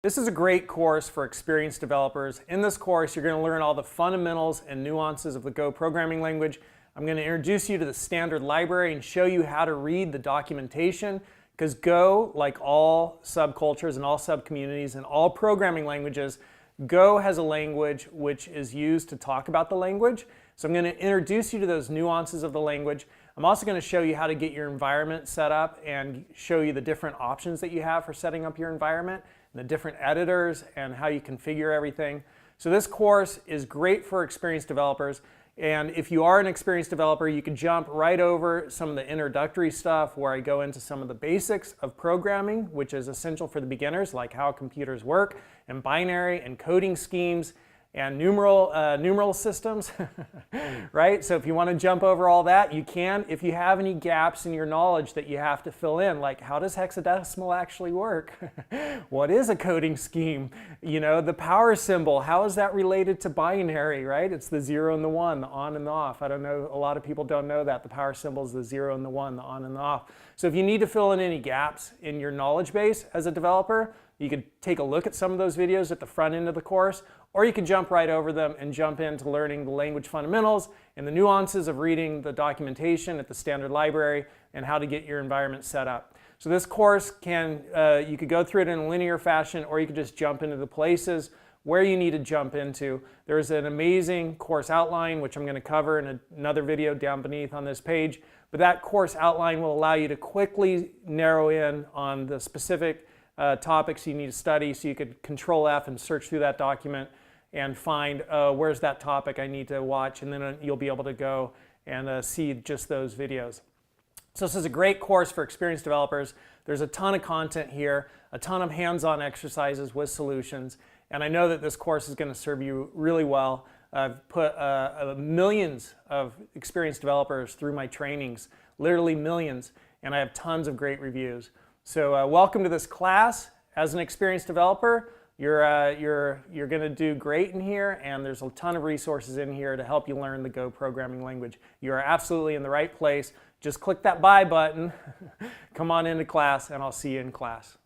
This is a great course for experienced developers. In this course, you're going to learn all the fundamentals and nuances of the Go programming language. I'm going to introduce you to the standard library and show you how to read the documentation, because Go, like all subcultures and all subcommunities and all programming languages, Go has a language which is used to talk about the language. So I'm going to introduce you to those nuances of the language. I'm also going to show you how to get your environment set up and show you the different options that you have for setting up your environment, and the different editors and how you configure everything. So this course is great for experienced developers. And if you are an experienced developer, you can jump right over some of the introductory stuff where I go into some of the basics of programming, which is essential for the beginners, like how computers work, and binary and coding schemes, and numeral systems, right? So if you want to jump over all that, you can. If you have any gaps in your knowledge that you have to fill in, like how does hexadecimal actually work? What is a coding scheme? You know, the power symbol, how is that related to binary, right? It's the 0 and the 1, the on and the off. I don't know, a lot of people don't know that. The power symbol is the 0 and the 1, the on and the off. So if you need to fill in any gaps in your knowledge base as a developer, you could take a look at some of those videos at the front end of the course, or you could jump right over them and jump into learning the language fundamentals and the nuances of reading the documentation at the standard library and how to get your environment set up. So this course you could go through it in a linear fashion, or you could just jump into the places where you need to jump into. There's an amazing course outline, which I'm going to cover in another video down beneath on this page. But that course outline will allow you to quickly narrow in on the specific topics you need to study, so you could Control F and search through that document and find where's that topic I need to watch, and then you'll be able to go and see just those videos. So this is a great course for experienced developers. There's a ton of content here, a ton of hands-on exercises with solutions, and I know that this course is going to serve you really well. I've put millions of experienced developers through my trainings, literally millions, and I have tons of great reviews. So welcome to this class. As an experienced developer, you're going to do great in here, and there's a ton of resources in here to help you learn the Go programming language. You are absolutely in the right place. Just click that buy button, come on into class, and I'll see you in class.